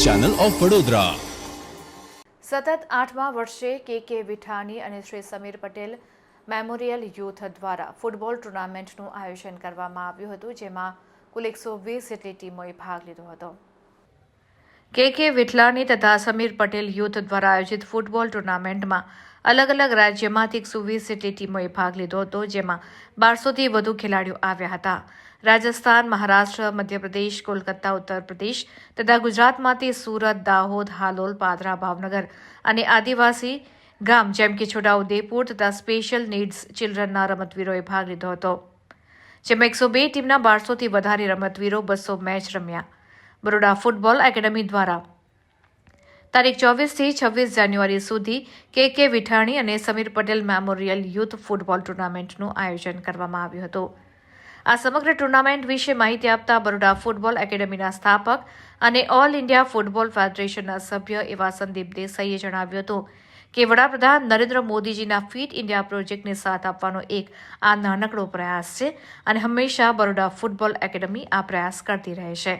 Channel of Vadodara. સતત 8મા વર્ષે કે વિઠાણી અને શ્રી સમીર પટેલ મેમોરિયલ યુથ દ્વારા ફૂટબોલ ટુર્નામેન્ટનું આયોજન કરવામાં આવ્યું હતું, જેમાં કુલ 120 જેટલી ટીમોએ ભાગ લીધો હતો। કે વિઠલાણી તથા સમીર પટેલ યુથ દ્વારા આયોજિત ફૂટબોલ ટુર્નામેન્ટમાં અલગ અલગ રાજ્યમાંથી 120 જેટલી ટીમોએ ભાગ લીધો હતો, જેમાં 1200થી વધુ ખેલાડીઓ આવ્યા હતા। રાજસ્થાન, મહારાષ્ટ્ર, મધ્યપ્રદેશ, કોલકાતા, ઉત્તર પ્રદેશ તથા ગુજરાતમાંથી સુરત, દાહોદ, હાલોલ, પાદરા, ભાવનગર અને આદિવાસી ગામ જેમ કે છોટાઉદેપુર તથા સ્પેશિયલ નીડ્સ ચિલ્ડ્રનના રમતવીરોએ ભાગ લીધો હતો, જેમાં 102 ટીમના 1200થી વધારે રમતવીરો 200 મેચ રમ્યા। બરોડા ફૂટબોલ એકેડમી દ્વારા તારીખ 24થી 26 જાન્યુઆરી સુધી કે વિઠાણી અને Sameer Patel memorial youth football ટુર્નામેન્ટનું આયોજન કરવામાં આવ્યું હતું। આ સમગ્ર ટુર્નામેન્ટ વિશે માહિતી આપતા બરોડા ફૂટબોલ એકેડમીના સ્થાપક અને ઓલ ઇન્ડિયા ફૂટબોલ ફેડરેશનના સભ્ય એવા સંદીપ દેસાઈએ જણાવ્યું હતું કે વડાપ્રધાન નરેન્દ્ર મોદીજીના ફિટ ઇન્ડિયા પ્રોજેક્ટને સાથ આપવાનો એક આ નાનકડો પ્રયાસ છે અને હંમેશા બરોડા ફૂટબોલ એકેડમી આ પ્રયાસ કરતી રહે છે,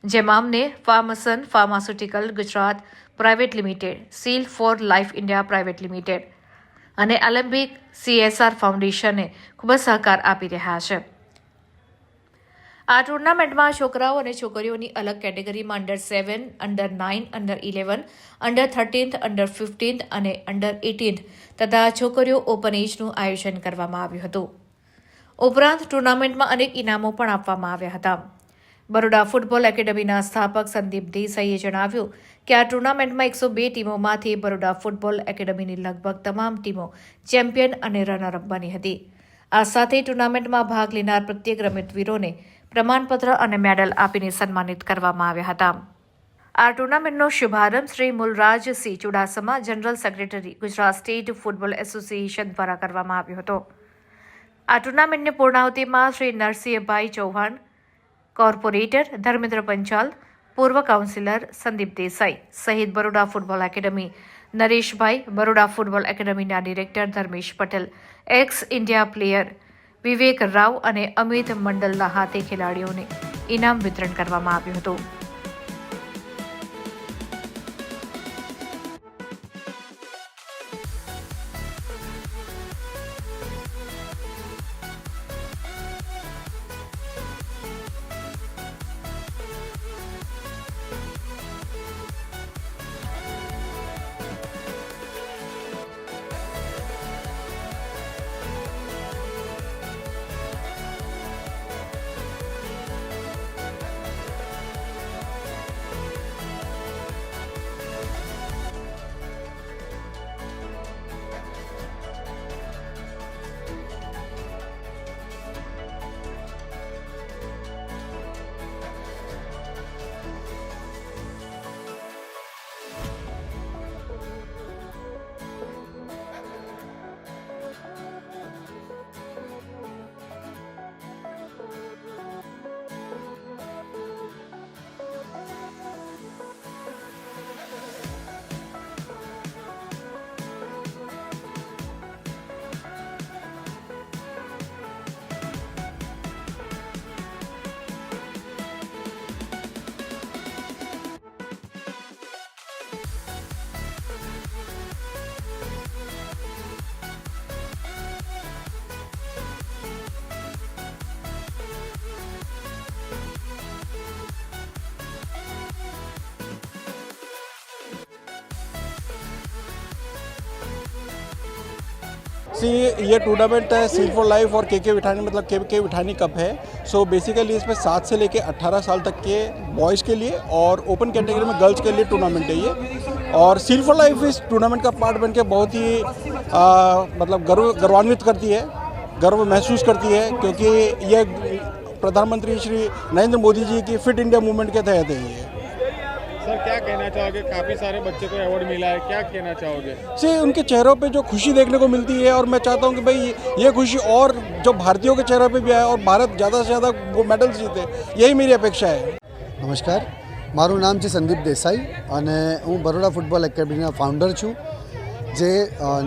જેમાં અમને Farmson pharmaceutical Gujarat private limited, seal for life India private limited અને ઓલિમ્પિક CSR ફાઉન્ડેશને ખૂબ જ સહકાર આપી રહ્યા છે। આ ટુર્નામેન્ટમાં છોકરાઓ અને છોકરીઓની અલગ કેટેગરીમાં under 7, under 9, under 11, under 13, under 15 અને અંડર 18 તથા છોકરીઓ ઓપન એજનું આયોજન કરવામાં આવ્યું હતું। ઉપરાંત ટુર્નામેન્ટમાં અનેક ઇનામો પણ આપવામાં આવ્યા હતા। બરોડા ફૂટબોલ એકેડમીના સ્થાપક સંદીપ દેસાઈએ જણાવ્યું કે આ ટુર્નામેન્ટમાં 102 ટીમોમાંથી બરોડા ફૂટબોલ એકેડમીની લગભગ તમામ ટીમો ચેમ્પિયન અને રનરઅપ બની હતી। આ સાથે ટુર્નામેન્ટમાં ભાગ લેનાર પ્રત્યેક રમતવીરોને પ્રમાણપત્ર અને મેડલ આપીને સન્માનિત કરવામાં આવ્યા હતા। આ ટુર્નામેન્ટનો શુભારંભ Shri Mulrajsinh Chudasama, general secretary, Gujarat state football association દ્વારા કરવામાં આવ્યો હતો। આ ટુર્નામેન્ટની પૂર્ણાહુતિમાં શ્રી નરસિંહભાઈ ચૌહાણ, કોર્પોરેટર ધર્મેન્દ્ર પંચાલ, પૂર્વ કાઉન્સિલર સંદીપ દેસાઈ સહિત Baroda football academy Nareshbhai, Baroda football એકેડમીના director Dharmesh Patel, ex India player Vivek Rao અને અમિત મંડલના હાથે ખેલાડીઓને ઇનામ વિતરણ કરવામાં આવ્યું હતું। ये टूर्नामेंट है सील फॉर लाइफ और के विठानी मतलब के विठानी कप है। सो बेसिकली इसमें 7 से लेके 18 साल तक के बॉयज़ के लिए और ओपन कैटेगरी में गर्ल्स के लिए टूर्नामेंट है ये। और सील फॉर लाइफ इस टूर्नामेंट का पार्ट बन के बहुत ही मतलब गौरवान्वित करती है, गर्व महसूस करती है, क्योंकि ये प्रधानमंत्री श्री नरेंद्र मोदी जी की फिट इंडिया मूवमेंट के तहत है ये। सर क्या कहना चाहोगे, काफ़ी सारे बच्चे को अवार्ड मिला है, क्या कहना चाहोगे? से उनके चेहरों पे जो खुशी देखने को मिलती है, और मैं चाहता हूं कि भाई ये खुशी और जो भारतीयों के चेहरों पे भी आए और भारत ज़्यादा से ज़्यादा वो मेडल जीते, यही मेरी अपेक्षा है। नमस्कार, मारू नाम है संदीप देसाई અને હું બરોડા ફૂટબોલ એકેડમીના ફાઉન્ડર છું। જે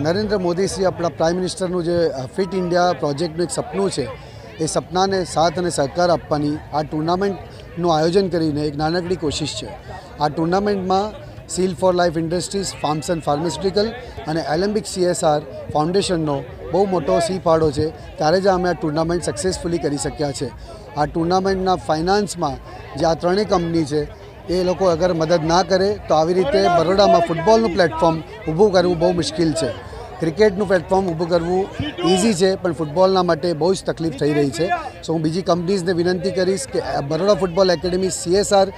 નરેન્દ્ર મોદી શ્રી આપણા પ્રાઇમ મિનિસ્ટરનું જે ફિટ ઇન્ડિયા પ્રોજેક્ટનું એક સપનું છે, એ સપનાને સાથ અને સહકાર આપવાની આ ટુર્નામેન્ટ ટુર્નામેન્ટનું આયોજન કરીને એક નાનકડી કોશિશ છે. આ ટુર્નામેન્ટમાં seal for life industries, farms and pharmaceutical અને એલેમ્બિક CSR ફાઉન્ડેશનનો બહુ મોટો ફાળો છે. ત્યારે જ અમે આ ટુર્નામેન્ટ સક્સેસફુલી કરી શક્યા છે. આ ટુર્નામેન્ટના ફાઇનાન્સમાં જે આ ત્રણેય કંપની છે એ લોકો અગર મદદ ના કરે તો આવી રીતે બરોડામાં ફૂટબોલનું પ્લેટફોર્મ ઊભું કરવું બહુ મુશ્કેલ છે. ક્રિકેટનું પ્લેટફોર્મ ઊભું કરવું ઇઝી છે, પણ ફૂટબોલના માટે બહુ જ તકલીફ થઈ રહી છે. સો હું બીજી કંપનીઝને વિનંતી કરીશ કે Baroda football academy CSR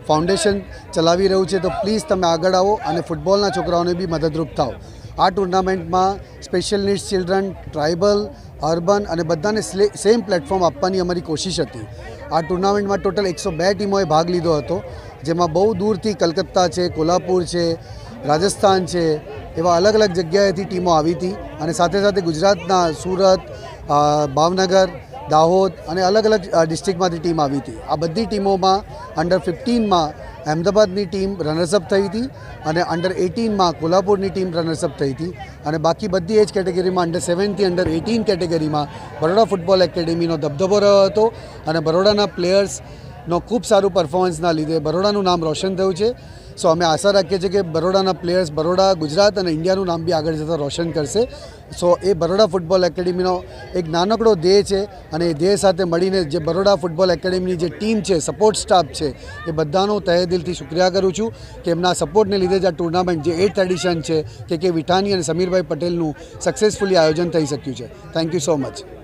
foundation ચલાવી રહ્યું છે, તો પ્લીઝ તમે આગળ આવો અને ફૂટબોલના છોકરાઓને બી મદદરૂપ થાઓ. આ ટુર્નામેન્ટમાં special needs children, tribal, urban અને બધાને સેમ પ્લેટફોર્મ આપવાની અમારી કોશિશ હતી. આ ટુર્નામેન્ટમાં ટોટલ 102 ટીમોએ ભાગ લીધો હતો, જેમાં બહુ દૂરથી કલકત્તા છે, કોલ્હાપુર છે, રાજસ્થાન છે, એવા અલગ અલગ જગ્યાએથી ટીમો આવી હતી. અને સાથે સાથે ગુજરાતના સુરત, ભાવનગર, દાહોદ અને અલગ અલગ ડિસ્ટ્રિક્ટમાંથી ટીમ આવી હતી. આ બધી ટીમોમાં અંડર 15માં અહેમદાબાદની ટીમ રનર્સઅપ થઈ હતી અને અંડર 18માં કોલ્હાપુરની ટીમ રનર્સઅપ થઈ હતી. અને બાકી બધી એજ કેટેગરીમાં અંડર 7 થી અંડર 18 કેટેગરીમાં બરોડા ફૂટબોલ એકેડેમીનો દબદબો રહ્યો હતો. અને બરોડાના પ્લેયર્સનો ખૂબ સારું પરફોર્મન્સના લીધે બરોડાનું નામ રોશન થયું છે. સો અમે આશા રાખીએ છીએ કે બરોડાના પ્લેયર્સ બરોડા, ગુજરાત અને ઇન્ડિયાનું નામ બી આગળ જતાં રોશન કરશે. સો એ બરોડા ફૂટબોલ એકેડેમીનો એક નાનકડો ધ્યેય છે. અને એ ધ્યેય સાથે મળીને જે બરોડા ફૂટબોલ એકેડેમીની જે ટીમ છે, સપોર્ટ સ્ટાફ છે, એ બધાનો તહે દિલથી શુક્રિયા કરું છું કે એમના સપોર્ટને લીધે જ આ ટુર્નામેન્ટ જે 8th એડિશન છે કે વિઠાની અને સમીરભાઈ પટેલનું સક્સેસફુલી આયોજન થઈ શક્યું છે. Thank you so much.